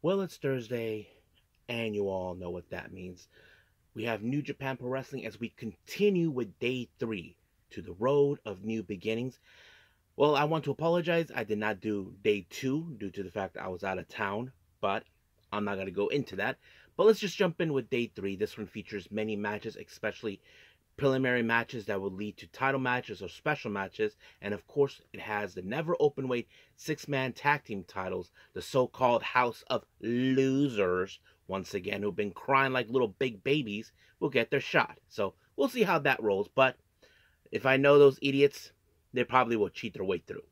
Well, it's Thursday, and you all know what that means. We have New Japan Pro Wrestling as we continue with day 3 to the road of new beginnings. Well, I want to apologize. I did not do day 2 due to the fact that I was out of town, but I'm not going to go into that. But let's just jump in with day 3. This one features many matches, especially preliminary matches that will lead to title matches or special matches, and of course it has the Never Openweight 6-man tag team titles, the so-called House of Losers, once again, who've been crying like little big babies, will get their shot. So we'll see how that rolls, but if I know those idiots, they probably will cheat their way through.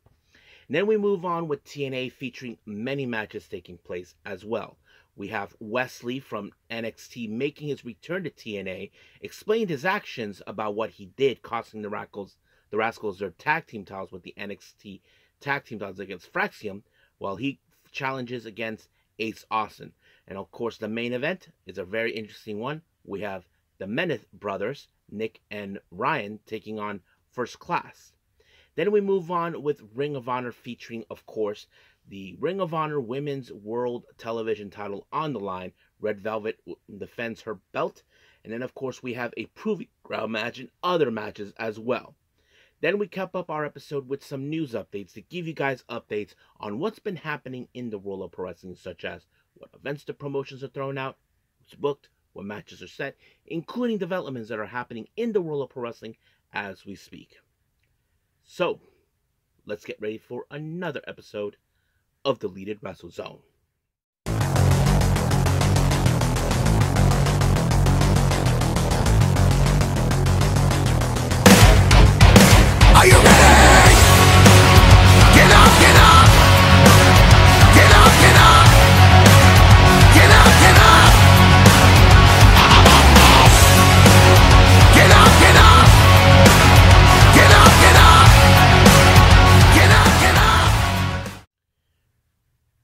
And then we move on with TNA, featuring many matches taking place as well. We have Wesley from NXT making his return to TNA, explained his actions about what he did, costing the Rascals their tag team titles with the NXT tag team titles against Fraxium, while he challenges against Ace Austin. And of course, the main event is a very interesting one. We have the Menace brothers, Nick and Ryan, taking on First Class. Then we move on with Ring of Honor, featuring, of course, the Ring of Honor Women's World Television title on the line. Red Velvet defends her belt. And then, of course, we have a Proving Ground match and other matches as well. Then we kept up our episode with some news updates to give you guys updates on what's been happening in the world of pro wrestling, such as what events the promotions are throwing out, what's booked, what matches are set, including developments that are happening in the world of pro wrestling as we speak. So, let's get ready for another episode of Deleted Wrestle Zone. Are you ready? Get up, get up! Get up, get up! Get up, get up! Get up, get up! Get up, get up! Get up, get up!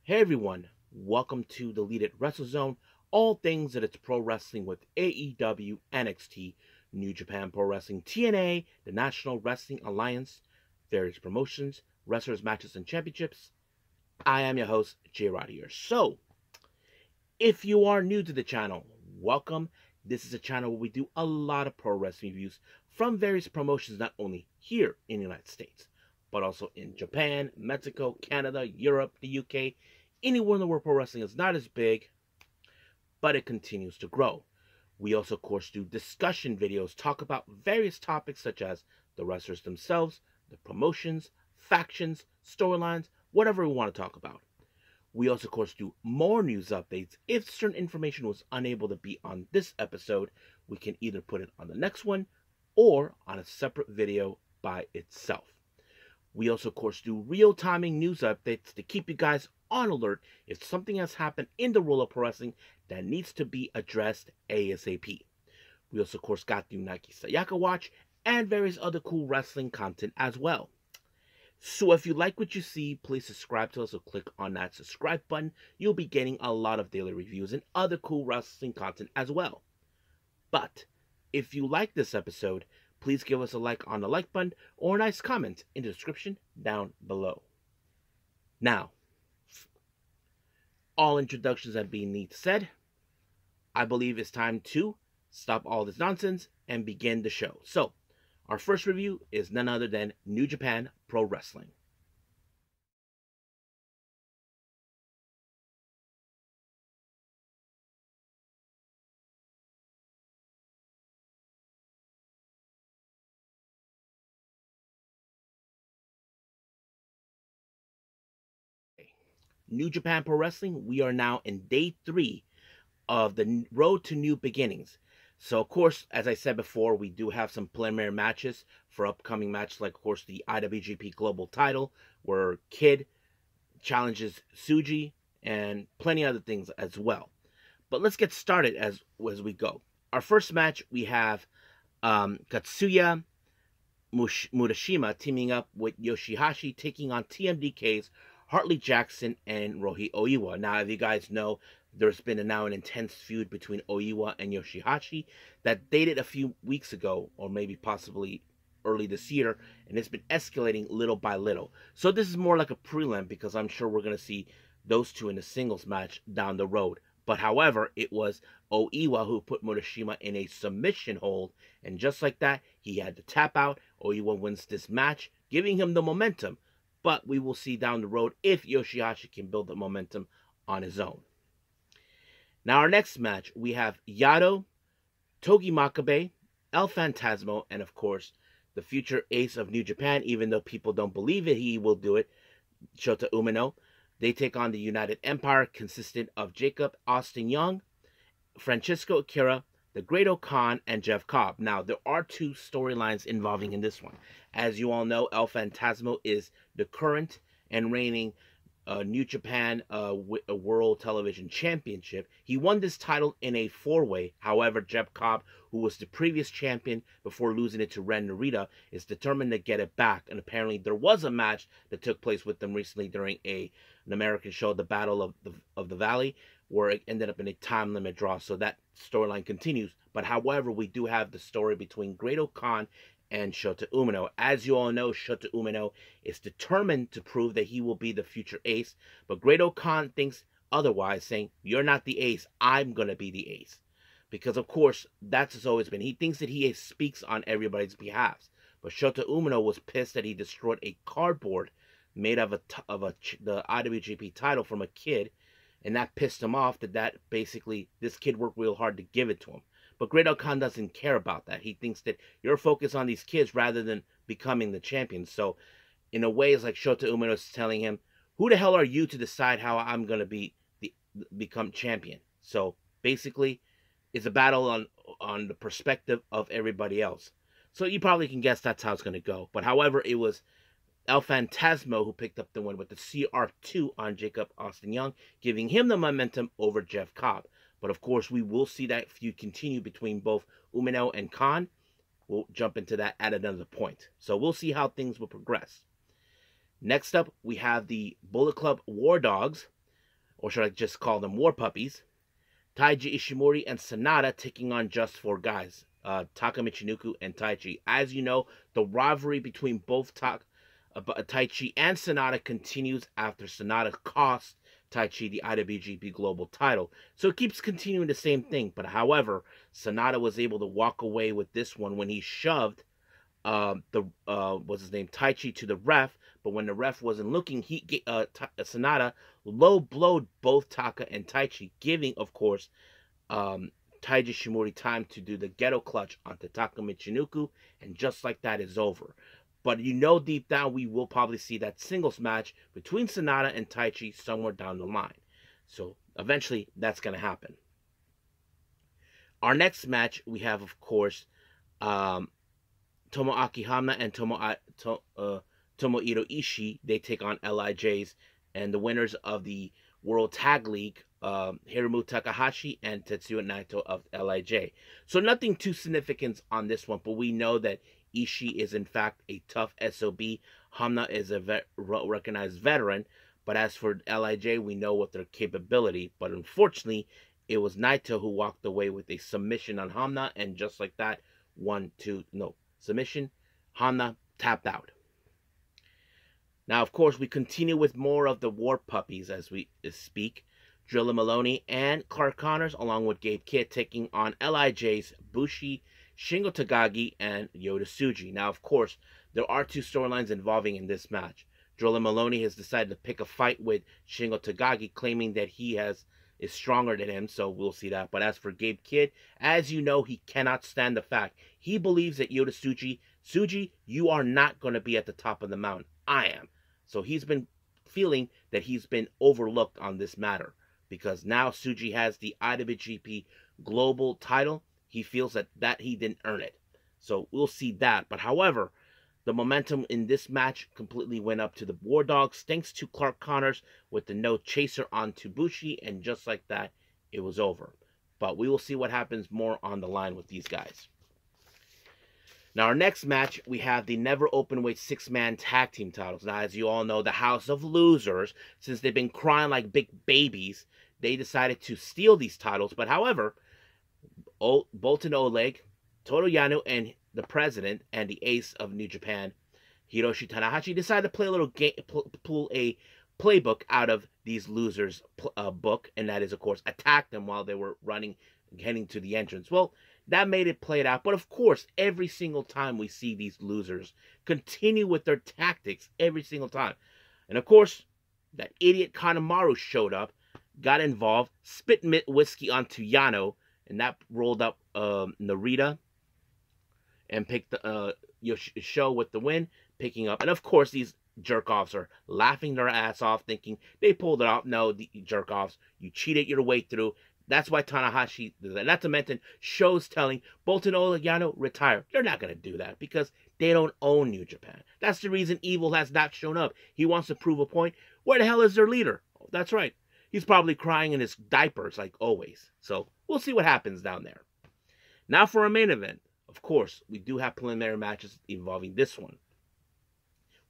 Hey everyone, welcome to Deleted Wrestle Zone, all things that it's pro wrestling with AEW, NXT, New Japan Pro Wrestling, TNA, the National Wrestling Alliance, various promotions, wrestlers, matches, and championships. I am your host, J-Rod here. So, if you are new to the channel, welcome. This is a channel where we do a lot of pro wrestling reviews from various promotions, not only here in the United States, but also in Japan, Mexico, Canada, Europe, the UK, anywhere in the world pro wrestling is not as big, but it continues to grow. We also, of course, do discussion videos, talk about various topics such as the wrestlers themselves, the promotions, factions, storylines, whatever we want to talk about. We also, of course, do more news updates. If certain information was unable to be on this episode, we can either put it on the next one or on a separate video by itself. We also, of course, do real-timing news updates to keep you guys on alert if something has happened in the world of pro wrestling that needs to be addressed ASAP. We also, of course, got the Nike Sayaka Watch and various other cool wrestling content as well. So if you like what you see, please subscribe to us or click on that subscribe button. You'll be getting a lot of daily reviews and other cool wrestling content as well. But if you like this episode, please give us a like on the like button or a nice comment in the description down below. Now, all introductions have been neat said. I believe it's time to stop all this nonsense and begin the show. So, our first review is none other than New Japan Pro Wrestling. New Japan Pro Wrestling, we are now in day 3 of the road to new beginnings. So, of course, as I said before, we do have some preliminary matches for upcoming matches, like, of course, the IWGP Global title, where Kid challenges Tsuji, and plenty of other things as well. But let's get started as we go. Our first match, we have Katsuya Murashima teaming up with Yoshihashi, taking on TMDK's Hartley Jackson and Rohit Oiwa. Now, if you guys know, there's been now an intense feud between Oiwa and Yoshihashi that dated a few weeks ago, or maybe possibly early this year, and it's been escalating little by little. So this is more like a prelim, because I'm sure we're going to see those two in a singles match down the road. But however, it was Oiwa who put Morishima in a submission hold, and just like that, he had to tap out. Oiwa wins this match, giving him the momentum. But we will see down the road if Yoshihashi can build the momentum on his own. Now our next match, we have Yado, Togi Makabe, El Phantasmo, and of course, the future ace of New Japan, even though people don't believe it, he will do it, Shota Umino. They take on the United Empire, consistent of Jacob Austin Young, Francisco Akira, the Great Khan, and Jeff Cobb. Now, there are two storylines involving in this one. As you all know, El Phantasmo is the current and reigning New Japan World Television Championship. He won this title in a four-way. However, Jeff Cobb, who was the previous champion before losing it to Ren Narita, is determined to get it back. And apparently there was a match that took place with them recently during an American show, the Battle of the Valley, where it ended up in a time limit draw. So that storyline continues. But however, we do have the story between Great Khan and Shota Umino. As you all know, Shota Umino is determined to prove that he will be the future ace, but Great Khan thinks otherwise, saying, "You're not the ace, I'm going to be the ace." Because, of course, that's has always been. He thinks that he speaks on everybody's behalf. But Shota Umino was pissed that he destroyed a cardboard made of the IWGP title from a kid, and that pissed him off that basically this kid worked real hard to give it to him. But Great Khan doesn't care about that. He thinks that you're focused on these kids rather than becoming the champion. So, in a way, it's like Shota Umino is telling him, "Who the hell are you to decide how I'm going to become champion?" So, basically, it's a battle on the perspective of everybody else. So, you probably can guess that's how it's going to go. But, however, it was El Phantasmo who picked up the win with the CR2 on Jacob Austin Young, giving him the momentum over Jeff Cobb. But of course, we will see that feud continue between both Umino and Khan. We'll jump into that at another point. So we'll see how things will progress. Next up, we have the Bullet Club War Dogs, or should I just call them War Puppies, Taiji Ishimori and Sanada taking on just four guys, Taka Michinoku and Taichi. As you know, the rivalry between both Taichi and Sanada continues after Sanada cost Taichi the IWGP Global title. So it keeps continuing the same thing. But however, Sanada was able to walk away with this one when he shoved Taichi to the ref. But when the ref wasn't looking, Sanada low blowed both Taka and Taichi, giving, of course, Taiji Shimori time to do the ghetto clutch onto Taka Michinoku, and just like that is over. But you know deep down we will probably see that singles match between Sanada and Taichi somewhere down the line. So eventually that's going to happen. Our next match, we have, of course, Tomoaki Hamna and Tomohiro Ishii. They take on LIJs, and the winners of the World Tag League, Hiromu Takahashi and Tetsuya Naito of LIJ. So nothing too significant on this one, but we know that Ishii is in fact a tough SOB. Hamna is a recognized veteran, but as for LIJ, we know what their capability. But unfortunately, it was Naito who walked away with a submission on Hamna, and just like that, submission, Hamna tapped out. Now, of course, we continue with more of the War Puppies as we speak. Drilla Maloney and Clark Connors, along with Gabe Kidd, taking on LIJ's Bushi, Shingo Takagi, and Yota Tsuji. Now, of course, there are two storylines involving in this match. Drilla Maloney has decided to pick a fight with Shingo Takagi, claiming that he is stronger than him, so we'll see that. But as for Gabe Kidd, as you know, he cannot stand the fact. He believes that Yota Tsuji, you are not going to be at the top of the mountain. I am. So he's been feeling that he's been overlooked on this matter, because now Tsuji has the IWGP Global title. He feels that he didn't earn it. So we'll see that. But however, the momentum in this match completely went up to the War Dogs, thanks to Clark Connors with the no chaser onto Bushi, and just like that, it was over. But we will see what happens more on the line with these guys. Now, our next match, we have the Never Openweight 6-man tag team titles. Now, as you all know, the House of Losers, since they've been crying like big babies, they decided to steal these titles. But however, Boltin Oleg, Toru Yano, and the president and the ace of New Japan, Hiroshi Tanahashi, decided to play a little game, pull a playbook out of these losers' book, and that is, of course, attack them while they were running, heading to the entrance. Well, that made it played out. But of course, every single time we see these losers continue with their tactics every single time. And of course, that idiot Kanemaru showed up, got involved, spit whiskey onto Yano, and that rolled up Narita and picked the show with the win, picking up. And of course, these jerk-offs are laughing their ass off, thinking they pulled it off. No, the jerk-offs, you cheated your way through. That's why Tanahashi does that. Not to mention, shows telling Boltin and Yano retire. They're not going to do that because they don't own New Japan. That's the reason Evil has not shown up. He wants to prove a point. Where the hell is their leader? Oh, that's right. He's probably crying in his diapers like always. So we'll see what happens down there. Now for our main event. Of course, we do have preliminary matches involving this one.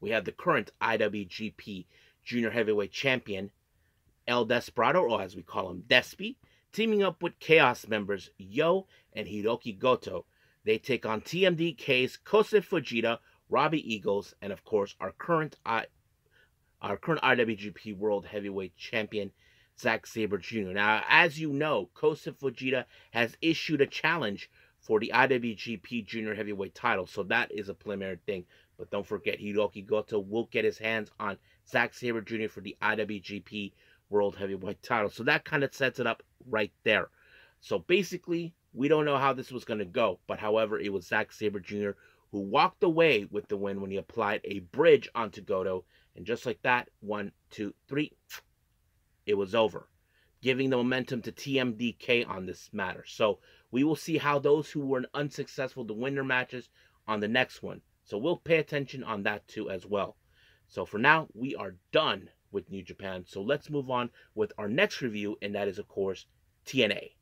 We have the current IWGP Junior Heavyweight Champion, El Desperado, or as we call him, Despy, teaming up with Chaos members Yo and Hiroki Goto. They take on TMDK's Kosei Fujita, Robbie Eagles, and of course our current IWGP World Heavyweight Champion, Zack Sabre Jr. Now, as you know, Kosei Fujita has issued a challenge for the IWGP Junior Heavyweight title, so that is a preliminary thing. But don't forget, Hiroki Goto will get his hands on Zack Sabre Jr. for the IWGP World Heavyweight title. So that kind of sets it up right there. So basically, we don't know how this was going to go. But however, it was Zack Sabre Jr. who walked away with the win when he applied a bridge onto Goto. And just like that, 1, 2, 3, it was over, giving the momentum to TMDK on this matter. So we will see how those who were unsuccessful to win their matches on the next one. So we'll pay attention on that too as well. So for now, we are done with New Japan. So let's move on with our next review, and that is, of course, TNA.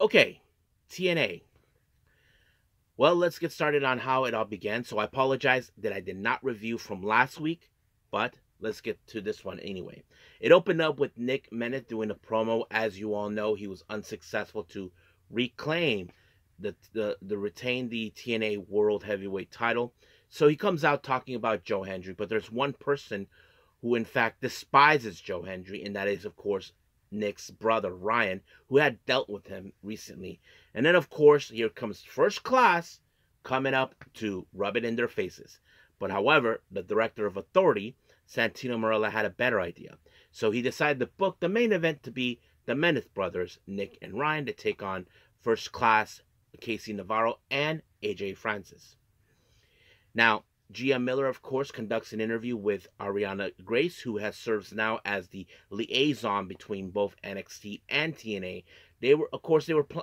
Okay, TNA. Well, let's get started on how it all began. So I apologize that I did not review from last week, but let's get to this one anyway. It opened up with Nick Meneth doing a promo. As you all know, he was unsuccessful to reclaim retain the TNA World Heavyweight title. So he comes out talking about Joe Hendry, but there's one person who in fact despises Joe Hendry, and that is, of course, Nick's brother, Ryan, who had dealt with him recently. And then, of course, here comes First Class coming up to rub it in their faces. But however, the director of Authority, Santino Marella, had a better idea. So he decided to book the main event to be the Meneth brothers, Nick and Ryan, to take on First Class, Casey Navarro, and AJ Francis. Now, Gia Miller, of course, conducts an interview with Ariana Grace, who has served now as the liaison between both NXT and TNA. They were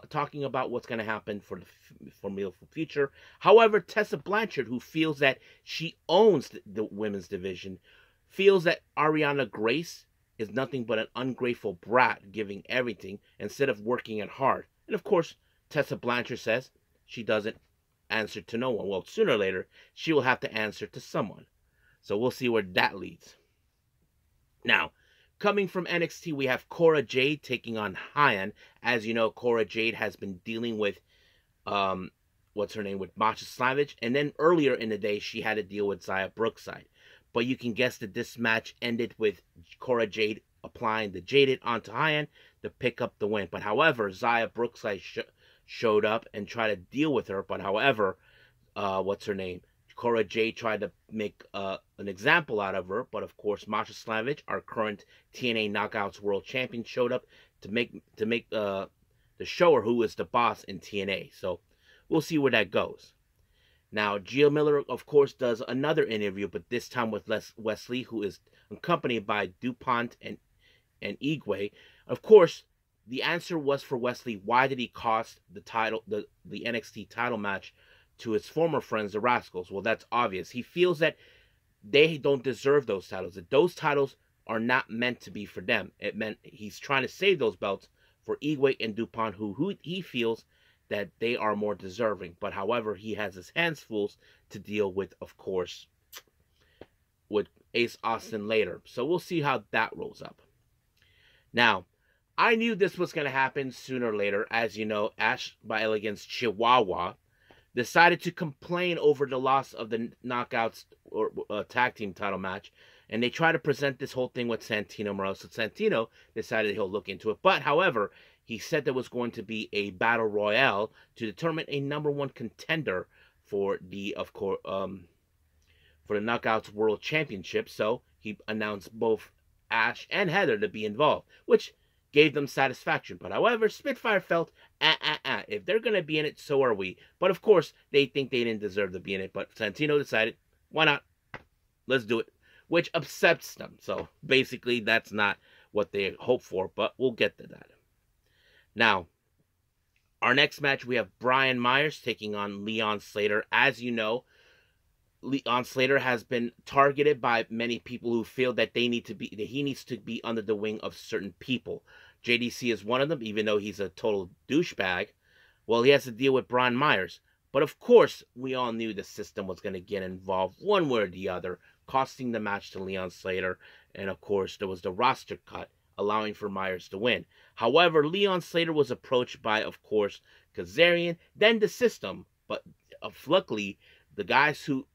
talking about what's going to happen for the foreseeable future. However, Tessa Blanchard, who feels that she owns the women's division, feels that Ariana Grace is nothing but an ungrateful brat, giving everything instead of working it hard. And of course, Tessa Blanchard says she doesn't answer to no one. Well, sooner or later, she will have to answer to someone. So we'll see where that leads. Now, coming from NXT, we have Cora Jade taking on Hyan. As you know, Cora Jade has been dealing with, with Masha Slamovich. And then earlier in the day, she had to deal with Xia Brookside. But you can guess that this match ended with Cora Jade applying the Jaded onto Hyan to pick up the win. But however, Xia Brookside showed up and tried to deal with her. But however, Cora Jade tried to make an example out of her. But of course, Masha Slamovich, our current TNA Knockouts World Champion, showed up to show her who is the boss in TNA. So we'll see where that goes. Now, Gia Miller, of course, does another interview, but this time with Wesley, who is accompanied by DuPont and Igwe. Of course, the answer was for Wesley, why did he cost the NXT title match to his former friends, the Rascals? Well, that's obvious. He feels that they don't deserve those titles, that those titles are not meant to be for them. It meant he's trying to save those belts for Igwe and DuPont, who he feels that they are more deserving. But however, he has his hands full to deal with, of course, with Ace Austin later. So we'll see how that rolls up. Now, I knew this was going to happen sooner or later. As you know, Ash by Elegance Chihuahua decided to complain over the loss of the Knockouts or tag team title match, and they tried to present this whole thing with Santino Marella. So Santino decided he'll look into it. But however, he said there was going to be a battle royale to determine a #1 contender for the, of course, for the Knockouts World Championship. So he announced both Ash and Heather to be involved, which gave them satisfaction. But however, Spitfire felt, if they're going to be in it, so are we. But of course, they think they didn't deserve to be in it. But Santino decided, why not? Let's do it. Which upsets them. So basically, that's not what they hoped for. But we'll get to that. Now, our next match, we have Brian Myers taking on Leon Slater. As you know, Leon Slater has been targeted by many people who feel that he needs to be under the wing of certain people. JDC is one of them, even though he's a total douchebag. Well, he has to deal with Brian Myers. But of course, we all knew the system was going to get involved one way or the other, costing the match to Leon Slater. And of course, there was the roster cut, allowing for Myers to win. However, Leon Slater was approached by, of course, Kazarian, then the system. But luckily, the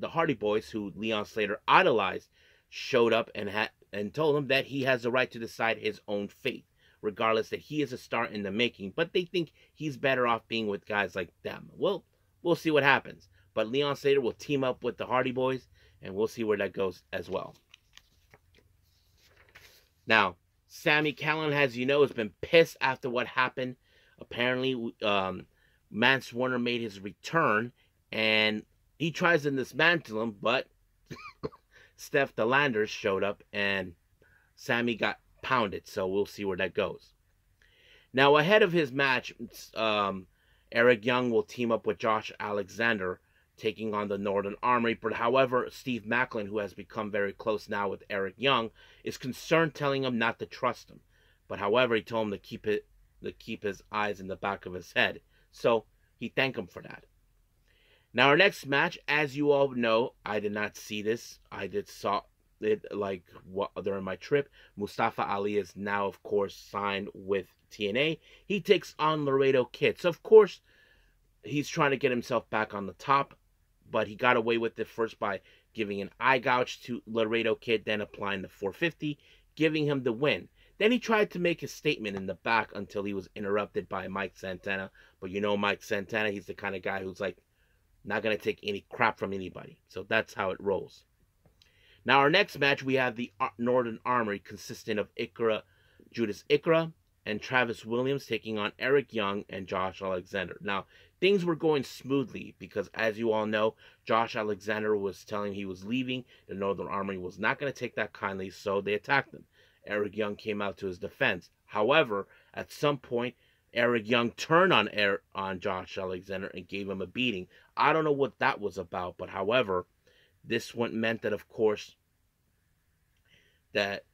Hardy Boys, who Leon Slater idolized, showed up and told him that he has the right to decide his own fate, regardless that he is a star in the making. But they think he's better off being with guys like them. Well, we'll see what happens. But Leon Slater will team up with the Hardy Boys, and we'll see where that goes as well. Now, Sami Callihan, as you know, has been pissed after what happened. Apparently, Mance Warner made his return, and he tries to dismantle him, but Steph DeLanders showed up, and Sami got pounded, so we'll see where that goes. Now, ahead of his match, Eric Young will team up with Josh Alexander, taking on the Northern Army. But however, Steve Maclin, who has become very close now with Eric Young, is concerned, telling him not to trust him. But however, he told him to keep his eyes in the back of his head. So he thanked him for that. Now, our next match, as you all know, I did not see this. I saw it during my trip. Mustafa Ali is now, of course, signed with TNA. He takes on Laredo Kid. So, of course, he's trying to get himself back on the top. But he got away with it first by giving an eye gouge to Laredo Kid, then applying the 450, giving him the win. Then he tried to make a statement in the back until he was interrupted by Mike Santana. But you know Mike Santana, he's the kind of guy who's like not going to take any crap from anybody. So that's how it rolls. Now, our next match, we have the Northern Army, consisting of Judas Ikra, and Travis Williams, taking on Eric Young and Josh Alexander. Now, things were going smoothly because, as you all know, Josh Alexander was telling he was leaving. The Northern Army was not going to take that kindly, so they attacked him. Eric Young came out to his defense. However, at some point, Eric Young turned on Josh Alexander and gave him a beating. I don't know what that was about, but however, this one meant that, of course, that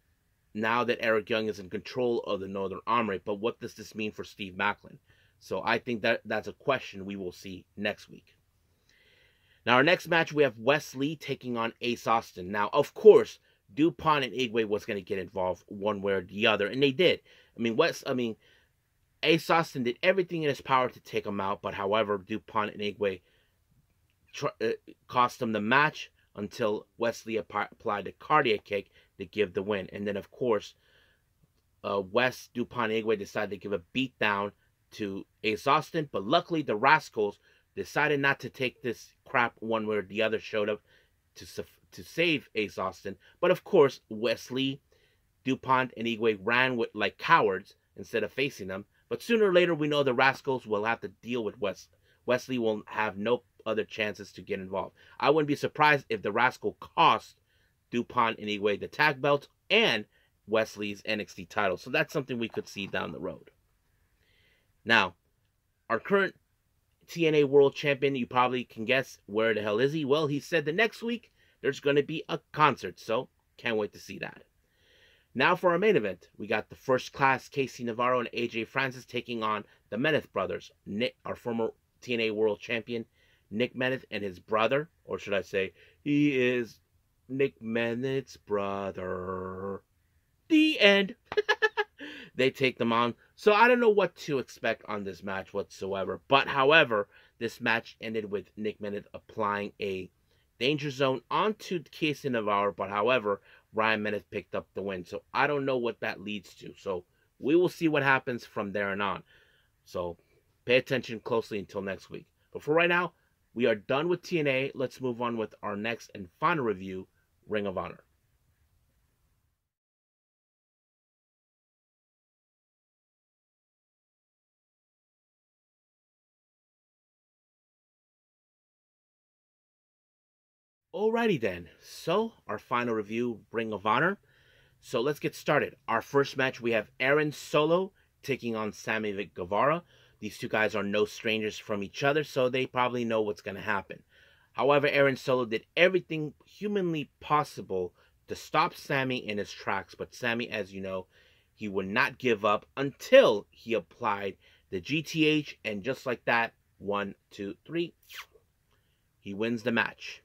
now that Eric Young is in control of the Northern Army, but what does this mean for Steve Maclin? So I think that's a question we will see next week. Now, our next match, we have Wes Lee taking on Ace Austin. Now, of course, DuPont and Igwe was going to get involved one way or the other, and they did. Ace Austin did everything in his power to take him out, but however, DuPont and Igwe cost him the match until Wesley applied the cardiac kick to give the win. And then, of course, Wes, DuPont, and Igwe decided to give a beatdown to Ace Austin, but luckily the Rascals decided not to take this crap one way or the other, showed up to save Ace Austin. But of course, Wesley, DuPont, and Igwe ran like cowards instead of facing them. But sooner or later, we know the Rascals will have to deal with Wesley will have no other chances to get involved. I wouldn't be surprised if the Rascal cost DuPont and Igwe the tag belts and Wesley's NXT title. So that's something we could see down the road. Now, our current TNA World Champion, you probably can guess where the hell is he? Well, he said the next week there's going to be a concert, so can't wait to see that. Now for our main event, we got the First Class, Casey Navarro and AJ Francis taking on the Meneth brothers, our former TNA World Champion, Nick Meneth, and his brother, or should I say, he is Nick Meneth's brother. The end. they take them on. So I don't know what to expect on this match whatsoever. But however, this match ended with Nick Bennett applying a danger zone onto Casey Navarro. But however, Ryan Bennett picked up the win. So I don't know what that leads to. So we will see what happens from there and on. So pay attention closely until next week. But for right now, we are done with TNA. Let's move on with our next and final review, Ring of Honor. Alrighty then, so our final review, Ring of Honor. So let's get started. Our first match, we have Aaron Solo taking on Sammy Guevara. These two guys are no strangers from each other, so they probably know what's going to happen. However, Aaron Solo did everything humanly possible to stop Sammy in his tracks, but Sammy, as you know, he would not give up until he applied the GTH, and just like that, 1, 2, 3, he wins the match.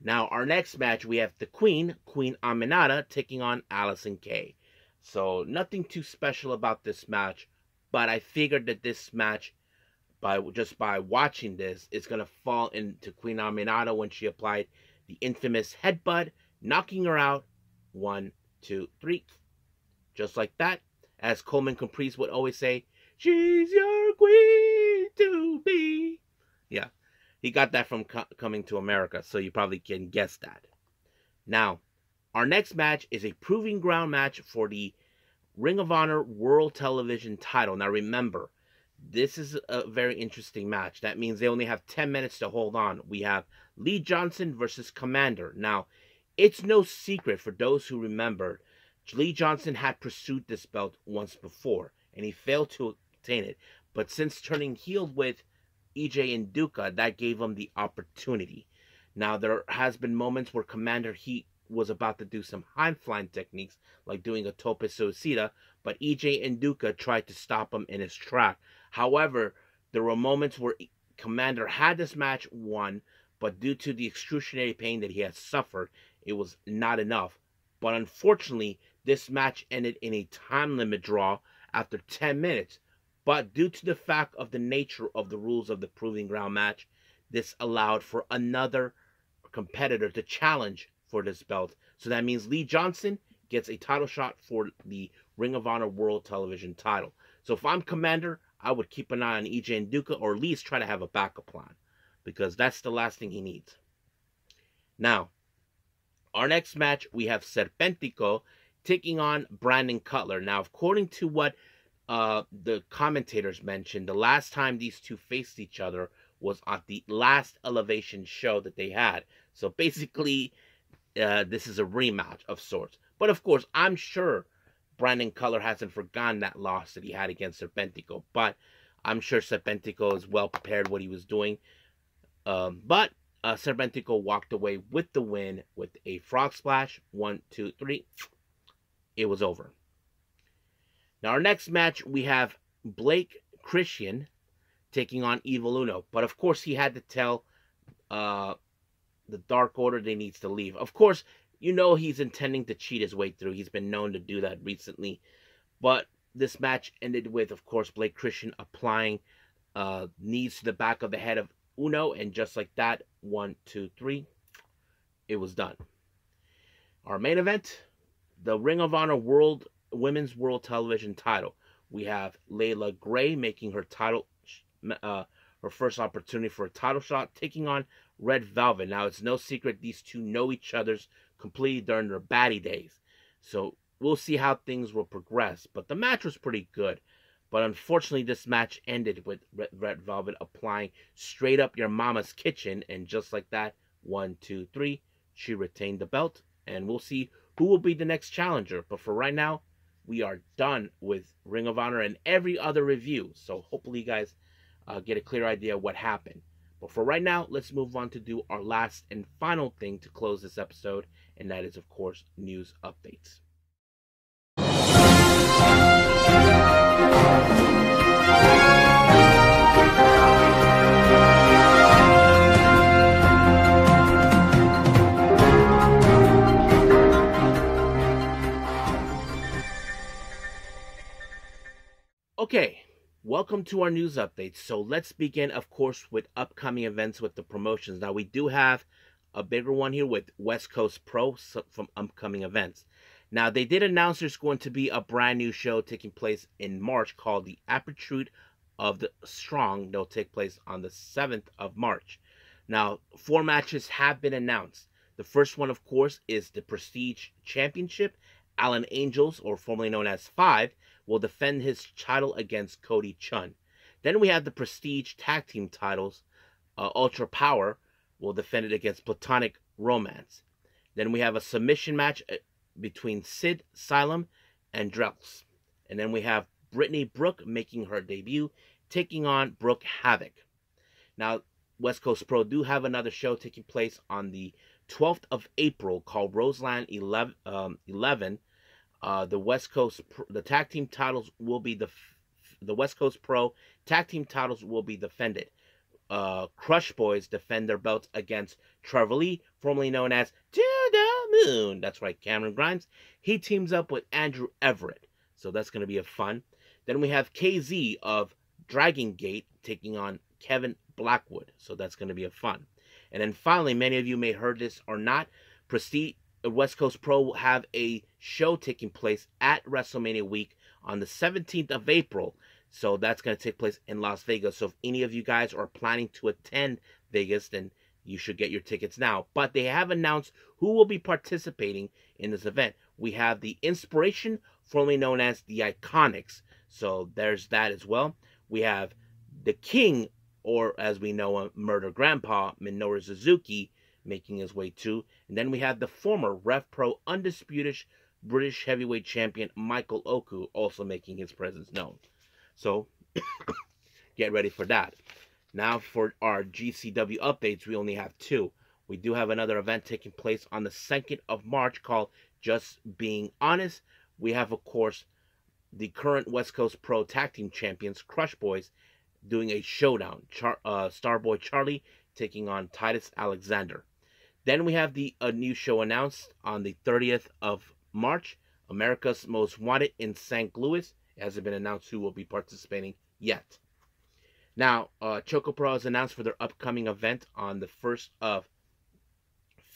Now, our next match, we have the Queen Aminata, taking on Allison Kay. So, nothing too special about this match, but I figured that this match, by watching this, is going to fall into Queen Aminata when she applied the infamous headbutt, knocking her out, 1, 2, 3. Just like that. As Coleman Caprice would always say, she's your queen to be. Yeah. He got that from Coming to America, so you probably can guess that. Now, our next match is a proving ground match for the Ring of Honor World Television title. Now, remember, this is a very interesting match. That means they only have 10 minutes to hold on. We have Lee Johnson versus Commander. Now, it's no secret for those who remember, Lee Johnson had pursued this belt once before, and he failed to obtain it. But since turning heel with EJ and Duca, that gave him the opportunity. Now, there has been moments where Commander Heat was about to do some high-flying techniques, like doing a tope suicida, but EJ and Duca tried to stop him in his track. However, there were moments where Commander had this match won, but due to the excruciating pain that he had suffered, it was not enough. But unfortunately, this match ended in a time limit draw after 10 minutes. But due to the fact of the nature of the rules of the Proving Ground match, this allowed for another competitor to challenge for this belt. So that means Lee Johnson gets a title shot for the Ring of Honor World Television title. So if I'm Commander, I would keep an eye on EJ and Duca, or at least try to have a backup plan, because that's the last thing he needs. Now, our next match, we have Serpentico taking on Brandon Cutler. Now, according to what the commentators mentioned, the last time these two faced each other was at the last Elevation show that they had. So basically, this is a rematch of sorts. But of course, I'm sure Brandon Cutler hasn't forgotten that loss that he had against Serpentico. But I'm sure Serpentico is well prepared what he was doing. But Serpentico walked away with the win with a frog splash. 1, 2, 3. It was over. Now, our next match, we have Blake Christian taking on Evil Uno. But, of course, he had to tell the Dark Order they needs to leave. Of course, you know he's intending to cheat his way through. He's been known to do that recently. But this match ended with, of course, Blake Christian applying knees to the back of the head of Uno. And just like that, 1, 2, 3, it was done. Our main event, the Ring of Honor Women's World Television title. We have Layla Gray making her her first opportunity for a title shot, taking on Red Velvet. Now, it's no secret these two know each other's completely during their baddie days. So we'll see how things will progress. But the match was pretty good. But unfortunately, this match ended with Red Velvet applying straight up your mama's kitchen. And just like that, 1, 2, 3, she retained the belt. And we'll see who will be the next challenger. But for right now, we are done with Ring of Honor and every other review. So hopefully you guys get a clear idea of what happened. But for right now, let's move on to do our last and final thing to close this episode. And that is, of course, news updates. welcome to our news updates. So let's begin, of course, with upcoming events with the promotions. Now, we do have a bigger one here with West Coast Pro from upcoming events. Now, they did announce there's going to be a brand new show taking place in March called the Aperture of the Strong. They'll take place on the 7th of March. Now, 4 matches have been announced. The first one, of course, is the Prestige Championship. Alan Angels, or formerly known as Five, will defend his title against Cody Chun. Then we have the Prestige Tag Team titles. Ultra Power will defend it against Platonic Romance. Then we have a submission match between Sid Asylum and Drells. And then we have Brittany Brooke making her debut, taking on Brooke Havoc. Now, West Coast Pro do have another show taking place on the 12th of April called Roseland 11. The tag team titles will be the West Coast Pro tag team titles will be defended. Crush Boys defend their belts against Trevor Lee, formerly known as To the Moon. That's right, Cameron Grimes. He teams up with Andrew Everett, so that's going to be a fun. Then we have KZ of Dragon Gate taking on Kevin Blackwood, so that's going to be a fun. And then finally, many of you may have heard this or not, West Coast Pro will have a show taking place at WrestleMania week on the 17th of April. So that's going to take place in Las Vegas. So if any of you guys are planning to attend Vegas, then you should get your tickets now. But they have announced who will be participating in this event. We have the Inspiration, formerly known as the Iconics. So there's that as well. We have the King, or as we know him, Murder Grandpa, Minoru Suzuki, making his way too. And then we have the former Rev Pro Undisputed British Heavyweight Champion Michael Oku also making his presence known. So get ready for that. Now for our GCW updates, we only have 2. We do have another event taking place on the 2nd of March called Just Being Honest. We have, of course, the current West Coast Pro Tag Team Champions, Crush Boys, doing a showdown. Starboy Charlie taking on Titus Alexander. Then we have a new show announced on the 30th of March, America's Most Wanted in St. Louis. It hasn't been announced who will be participating yet. Now, ChocoPro has announced for their upcoming event on the 1st of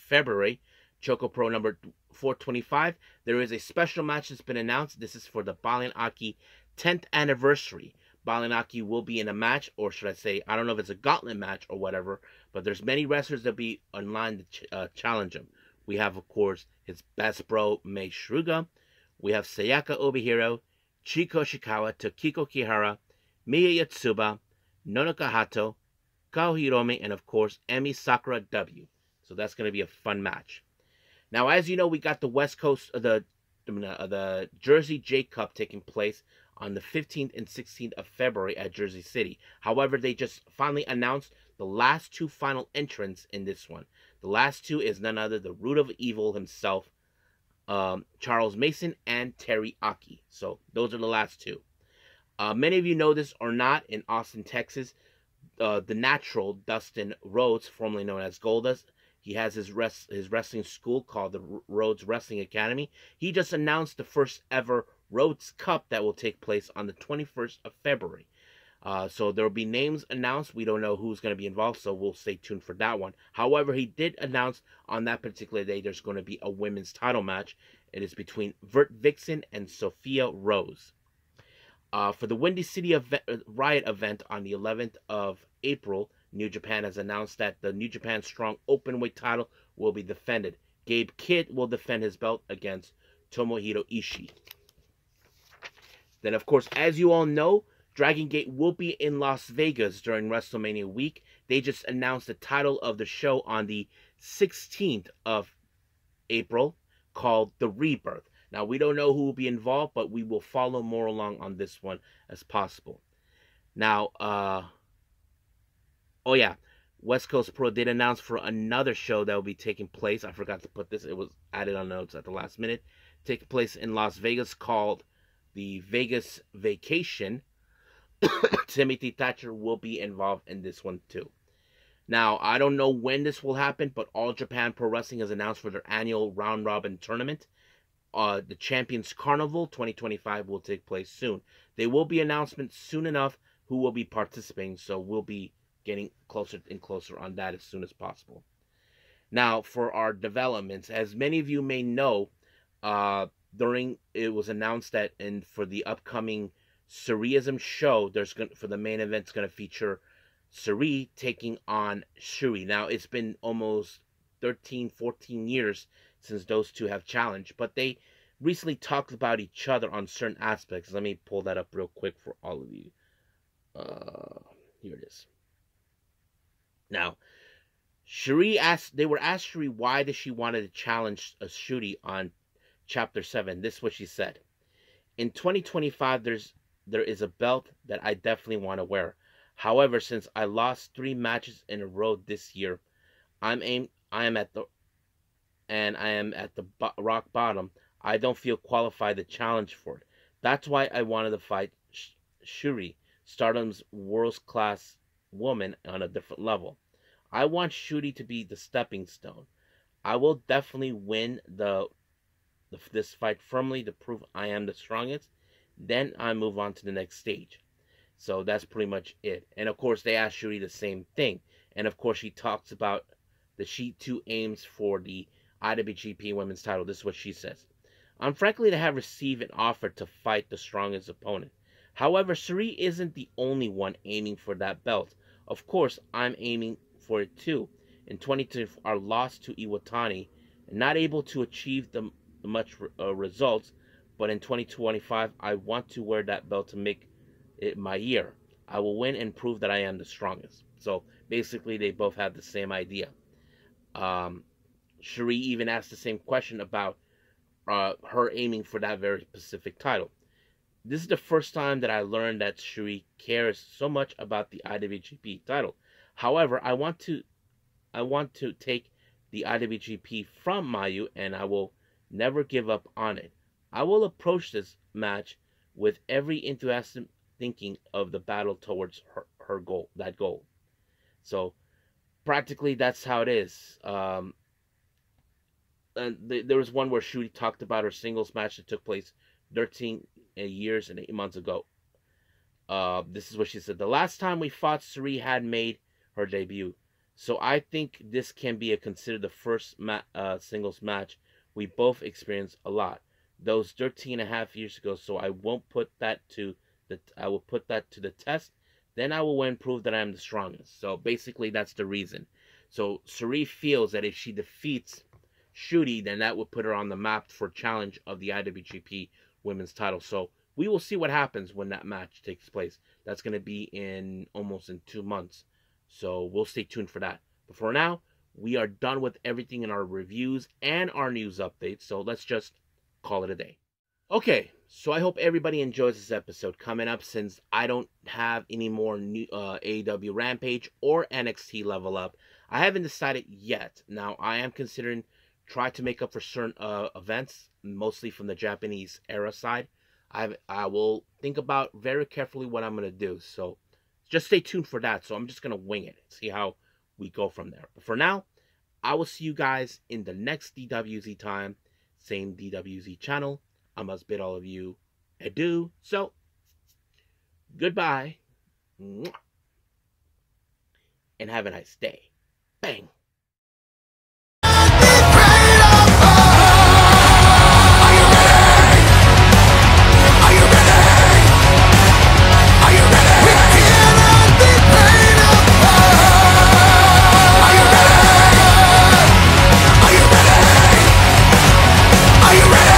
February, ChocoPro number 425. There is a special match that's been announced. This is for the Balin Aki 10th anniversary. Balin Aki will be in a match, or should I say, I don't know if it's a gauntlet match or whatever, but there's many wrestlers that be online to challenge him. We have, of course, his best bro, Mei Shruga. We have Sayaka Obihiro, Chiko Shikawa, Tokiko Kihara, Miya Yatsuba, Nonaka Hato, Kao Hiromi, and of course, Emi Sakura W. So that's going to be a fun match. Now, as you know, we got the West Coast, the Jersey J Cup taking place on the 15th and 16th of February at Jersey City. However, they just finally announced the last 2 final entrants in this one. The last 2 is none other than the Root of Evil himself, Charles Mason, and Terry Aki. So those are the last 2. Many of you know this or not, in Austin, Texas, the Natural, Dustin Rhodes, formerly known as Goldust, he has his wrestling school called the Rhodes Wrestling Academy. He just announced the first ever Rhodes Cup that will take place on the 21st of February. So there will be names announced. We don't know who's going to be involved, so we'll stay tuned for that one. However, he did announce on that particular day there's going to be a women's title match. It is between Vert Vixen and Sophia Rose. For the Windy City Riot event on the 11th of April, New Japan has announced that the New Japan Strong Openweight title will be defended. Gabe Kidd will defend his belt against Tomohiro Ishii. Then, of course, as you all know, Dragon Gate will be in Las Vegas during WrestleMania week. They just announced the title of the show on the 16th of April called The Rebirth. Now, we don't know who will be involved, but we will follow more along on this one as possible. Now, oh yeah, West Coast Pro did announce for another show that will be taking place. I forgot to put this. It was added on notes at the last minute. Taking place in Las Vegas called the Vegas Vacation. Timothy Thatcher will be involved in this one too. Now, I don't know when this will happen, but All Japan Pro Wrestling has announced for their annual round robin tournament. The Champions Carnival 2025 will take place soon. There will be announcements soon enough who will be participating. So we'll be getting closer and closer on that as soon as possible. Now, for our developments, as many of you may know, it was announced that for the upcoming Sareeism show, for the main event, it's going to feature Sareee taking on Syuri. Now, it's been almost 13, 14 years since those two have challenged, but they recently talked about each other on certain aspects. Let me pull that up real quick for all of you. Here it is. Now, they were asked Syuri why she wanted to challenge Syuri on Chapter 7. This is what she said. In 2025, there is a belt that I definitely want to wear. However, since I lost 3 matches in a row this year, I am at the rock bottom. I don't feel qualified to challenge for it. That's why I wanted to fight Syuri, Stardom's world-class woman on a different level. I want Syuri to be the stepping stone. I will definitely win this fight firmly to prove I am the strongest. Then I move on to the next stage. So that's pretty much it. And of course, they asked Syuri the same thing. And of course, she talks about that she too aims for the IWGP Women's title. This is what she says. I'm frankly to have received an offer to fight the strongest opponent. However, Sareee isn't the only one aiming for that belt. Of course, I'm aiming for it too. In 2020, our loss to Iwatani, not able to achieve the much results, but in 2025, I want to wear that belt to make it my year. I will win and prove that I am the strongest. So basically, they both had the same idea. Sareee even asked the same question about her aiming for that very specific title. This is the first time that I learned that Sareee cares so much about the IWGP title. However, I want to take the IWGP from Mayu, and I will never give up on it. I will approach this match with every enthusiasm, thinking of the battle towards her goal, that goal. So practically that's how it is. And there was one where Syuri talked about her singles match that took place 13 years and 8 months ago. This is what she said. The last time we fought, Sareee had made her debut. So I think this can be considered the first singles match we both experienced a lot. Those 13.5 years ago, so I won't put that to I will put that to the test. Then I will win, prove that I am the strongest. So basically that's the reason. So Sareee feels that if she defeats Syuri, then that would put her on the map for challenge of the IWGP Women's title. So we will see what happens when that match takes place. That's going to be almost in 2 months. So we'll stay tuned for that. But for now, we are done with everything in our reviews and our news updates. So let's just call it a day. Okay, so I hope everybody enjoys this episode. Coming up, since I don't have any more new AEW Rampage or NXT Level Up, I haven't decided yet. Now, I am considering try to make up for certain events, mostly from the Japanese era side. I will think about very carefully what I'm going to do. So just stay tuned for that. So I'm just going to wing it and see how we go from there. But for now, I will see you guys in the next DWZ time. Same DWZ channel. I must bid all of you adieu. So, goodbye. And have a nice day. Bang. Are you ready?